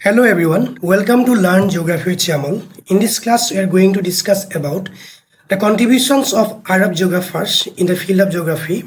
Hello everyone, welcome to Learn Geography with Shyamal. In this class, we are going to discuss about the contributions of Arab geographers in the field of geography.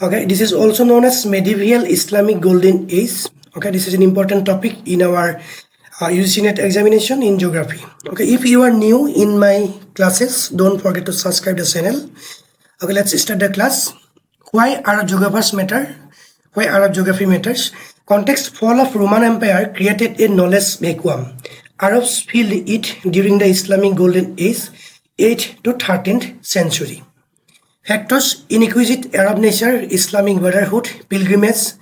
Okay, this is also known as medieval Islamic Golden Age. Okay, this is an important topic in our UGC NET examination in geography. Okay, if you are new in my classes, don't forget to subscribe the channel. Okay, let's start the class. Why Arab geographers matter? Why Arab geography matters? Context: fall of Roman Empire created a knowledge vacuum. Arabs filled it during the Islamic Golden Age, 8th to 13th century. Factors: inquisitive Arab nature, Islamic brotherhood, pilgrimage,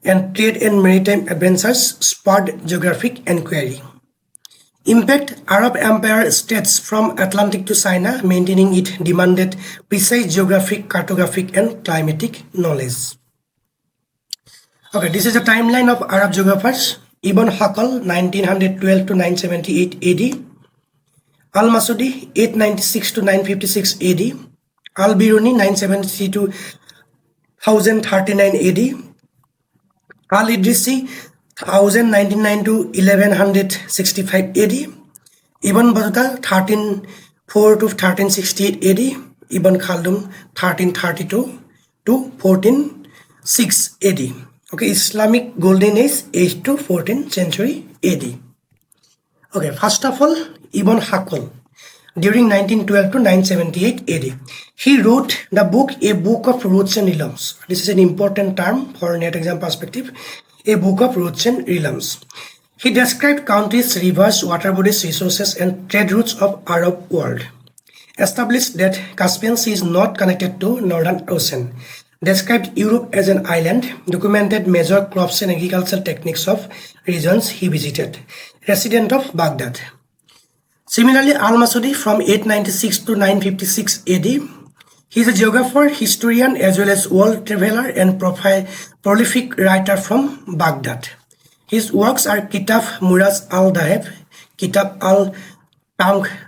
and trade and maritime adventures spurred geographic inquiry. Impact: Arab Empire stretched from Atlantic to China, maintaining it demanded precise geographic, cartographic, and climatic knowledge. Okay, this is the timeline of Arab geographers. Ibn Hakal, 1912 to 978 AD. Al-Masudi, 896 to 956 AD. Al-Biruni, 973 to 1039 AD. Al-Idrisi, 1099 to 1165 AD. Ibn Battuta, 1304 to 1368 AD. Ibn Khaldun, 1332 to 1406 AD. Okay, Islamic Golden Age, 8th to 14th century AD. Okay, first of all, Ibn Hakal, during 1912 to 978 AD. He wrote the book, A Book of Roads and Realms. This is an important term for net exam perspective. A Book of Roads and Realms. He described countries, rivers, water bodies, resources, and trade routes of Arab world. Established that Caspian Sea is not connected to Northern Ocean. Described Europe as an island, documented major crops and agricultural techniques of regions he visited. Resident of Baghdad. Similarly, Al-Masudi from 896 to 956 AD. He is a geographer, historian, as well as world traveler and prolific writer from Baghdad. His works are Kitab Muraz al-Daheb, Kitab al-Tambhal,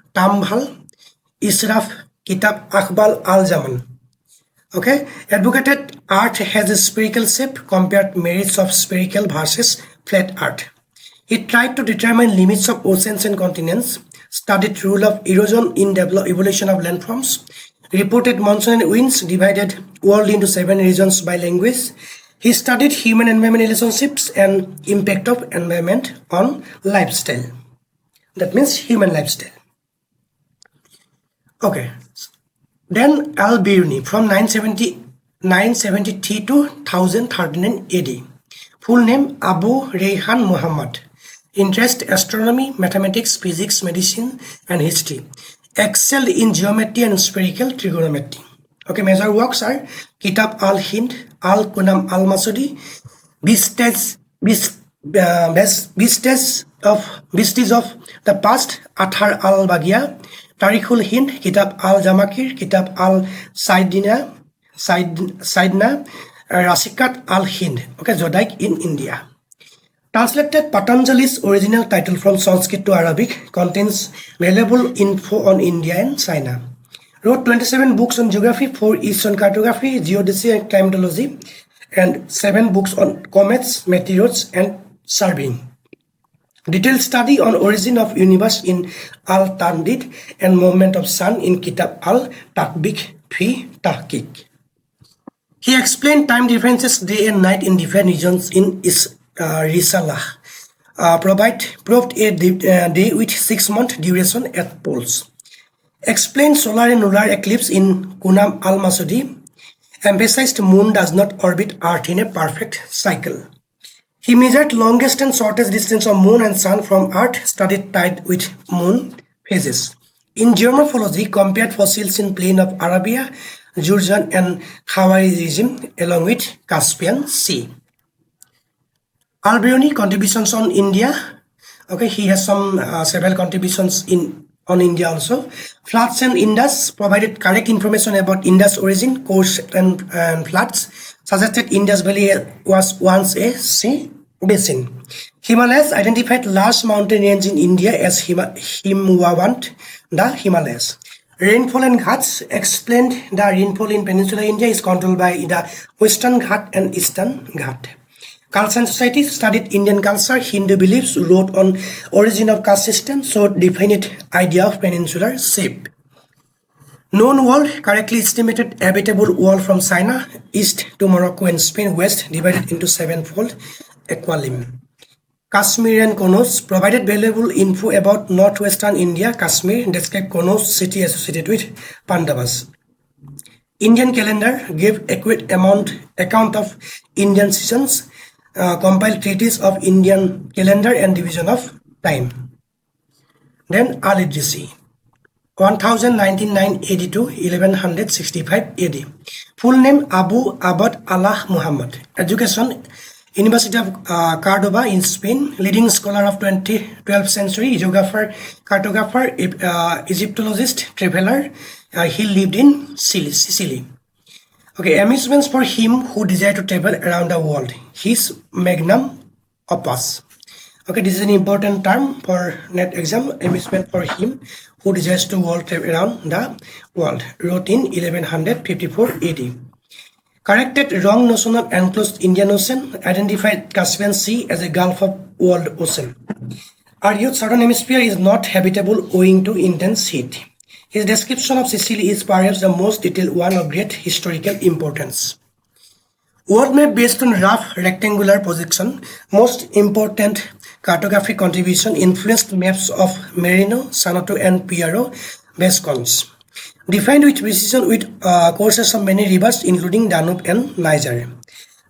Israf, Kitab Akhbal al-Zaman. Okay, advocated Earth has a spherical shape, compared merits of spherical versus flat Earth. He tried to determine limits of oceans and continents, studied role of erosion in evolution of landforms, reported monsoon and winds, divided world into 7 regions by language. He studied human-environment relationships and impact of environment on lifestyle. That means human lifestyle. Okay. Then Al-Biruni from 973 to 1039 AD. Full name Abu Rayhan Muhammad. Interest: astronomy, mathematics, physics, medicine, and history. Excelled in geometry and spherical trigonometry. Okay, major works are Kitab al-Hind, al-Kunam al-Masudi, Vistas of the Past, Athar al-Bagia, Tarikhul Hind, Kitab al-Jamakir, Kitab al-Saidina, Rasikat al-Hind. Okay, Zodiac in India. Translated Patanjali's original title from Sanskrit to Arabic, contains valuable info on India and China. Wrote 27 books on geography, 4 each on cartography, geodesy and climatology, and 7 books on comets, meteors, and surveying. Detailed study on origin of universe in Al-Tandid and movement of sun in Kitab al-Tatbik fi Tahqiq. He explained time differences day and night in different regions in Risalah. Proved a day with 6-month duration at poles. Explained solar and lunar eclipse in Kunam al-Masudi. Emphasized moon does not orbit Earth in a perfect cycle. He measured longest and shortest distance of moon and sun from Earth, studied tide with moon phases. In geomorphology, compared fossils in plain of Arabia, Jurjan and Khawari region along with Caspian Sea. Al-Biruni contributions on India. Okay, he has some several contributions on India also. Floods and Indus provided correct information about Indus origin, course, and floods. Suggested Indus Valley was once a sea basin. Himalayas identified large mountain range in India as Himawant, the Himalayas. Rainfall and Ghats explained the rainfall in peninsular India is controlled by the Western Ghat and Eastern Ghat. Culture and Society studied Indian culture, Hindu beliefs, wrote on origin of caste system, showed definite idea of peninsular shape. Known world, correctly estimated habitable world from China, east to Morocco and Spain, west divided into sevenfold equalim. Kashmirian Konos provided valuable info about northwestern India. Kashmir described Konos city associated with Pandavas. Indian calendar gave accurate account of Indian seasons, compiled treatise of Indian calendar and division of time. Then Al-Idrisi, 1099 AD to 1165 AD. Full name Abu Abad Allah Muhammad. Education, University of Cordoba in Spain. Leading scholar of 12th century, geographer, cartographer, Egyptologist, traveler. He lived in Sicily. Okay, amusements for him who desired to travel around the world. His magnum opus. Okay, this is an important term for NET exam. Amusement for him who desires to travel around the world. Wrote in 1154 AD. Corrected wrong notion of enclosed Indian Ocean. Identified Caspian Sea as a Gulf of World Ocean. Argued southern hemisphere is not habitable owing to intense heat. His description of Sicily is perhaps the most detailed one of great historical importance. World map based on rough rectangular projection. Most important cartographic contribution influenced maps of Marino, Sanoto and Piero Vescon's. Defined with precision with courses of many rivers including Danube and Niger.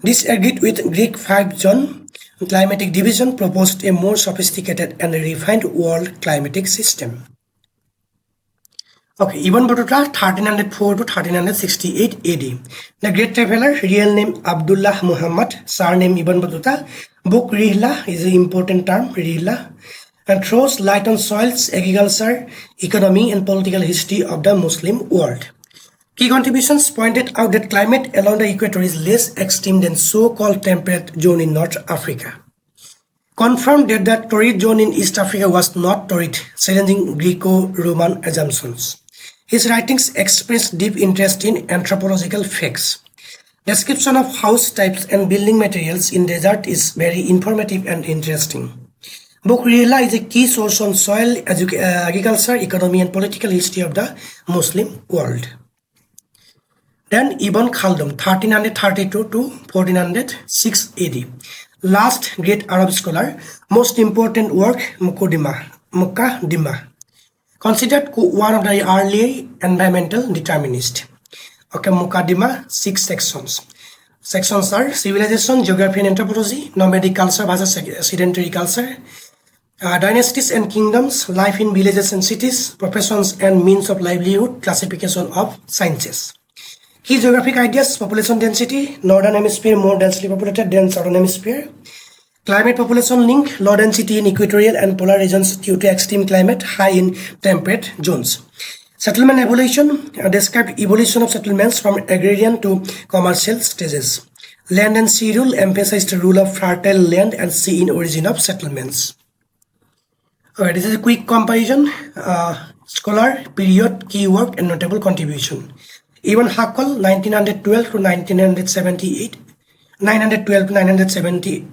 Disagreed with Greek 5-zone climatic division, proposed a more sophisticated and refined world climatic system. Okay, Ibn Battuta, 1304 to 1368 AD. The great traveler, real name Abdullah Muhammad, surname Ibn Battuta. Book Rihla is an important term, Rihla, and throws light on soils, agriculture, economy, and political history of the Muslim world. Key contributions pointed out that climate along the equator is less extreme than so-called temperate zone in North Africa. Confirmed that the torrid zone in East Africa was not torrid, challenging Greco-Roman assumptions. His writings expressed deep interest in anthropological facts. Description of house types and building materials in desert is very informative and interesting. Book Rihla is a key source on soil, agriculture, economy and political history of the Muslim world. Then Ibn Khaldun, 1332 to 1406 AD. Last great Arab scholar, most important work, Muqaddimah. Considered one of the early environmental determinists. Okay, Muqaddimah, 6 sections. Sections are civilization, geography and anthropology, nomadic culture versus sedentary culture, dynasties and kingdoms, life in villages and cities, professions and means of livelihood, classification of sciences. Key geographic ideas, population density, northern hemisphere more densely populated than southern hemisphere. Climate population link, low density in equatorial and polar regions due to extreme climate, high in temperate zones. Settlement evolution, described evolution of settlements from agrarian to commercial stages. Land and sea rule, emphasized the rule of fertile land and sea in origin of settlements. Alright, this is a quick comparison. Scholar, period, key work and notable contribution. Ibn Haqqal, 1912 to 1978, 912 to 978.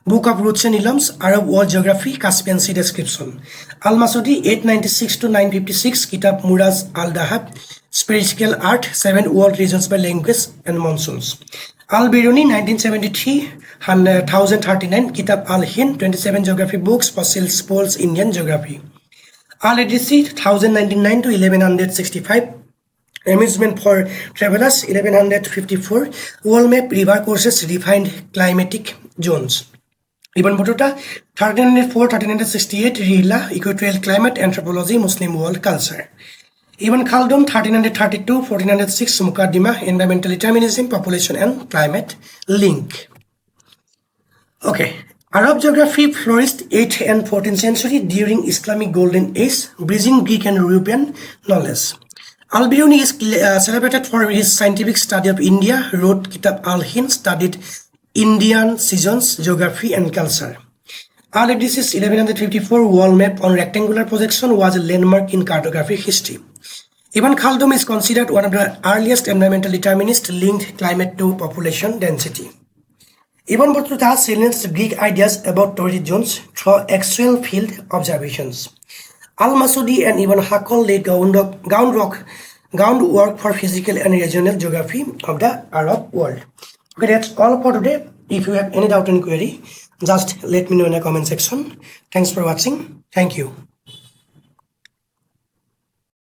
Book of Roots and Ilms, Arab World Geography, Caspian Sea Description. Al-Masudi, 896 to 956, Kitab Muraz al-Dahab, Spiritual Art, 7 World Regions by Language and Monsoons. Al-Biruni, 1973, 1039, Kitab Al-Hind, 27 Geography books, Fossils, Poles, Indian Geography. Al-Idrisi, 1099 to 1165, Amusement for Travelers, 1154, World Map, River Courses, Refined Climatic Zones. Ibn Battuta, 1304-1368, Rihla, Equatorial Climate, Anthropology, Muslim World Culture. Ibn Khaldun, 1332-1406, Muqaddimah, Environmental Determinism, Population and Climate Link. Okay, Arab geography flourished 8th and 14th century during Islamic Golden Age, bridging Greek and European knowledge. Al-Biruni is celebrated for his scientific study of India, wrote Kitab Al-Hind, studied Indian seasons, geography and culture. Al-Idrisi's 1154 wall map on rectangular projection was a landmark in cartographic history. Ibn Khaldun is considered one of the earliest environmental determinists linked climate to population density. Even Batuta challenged Greek ideas about torrid zones through actual field observations. Al-Masudi and even Hakkol laid groundwork for physical and regional geography of the Arab world. Okay, that's all for today. If you have any doubt and query, just let me know in the comment section. Thanks for watching. Thank you.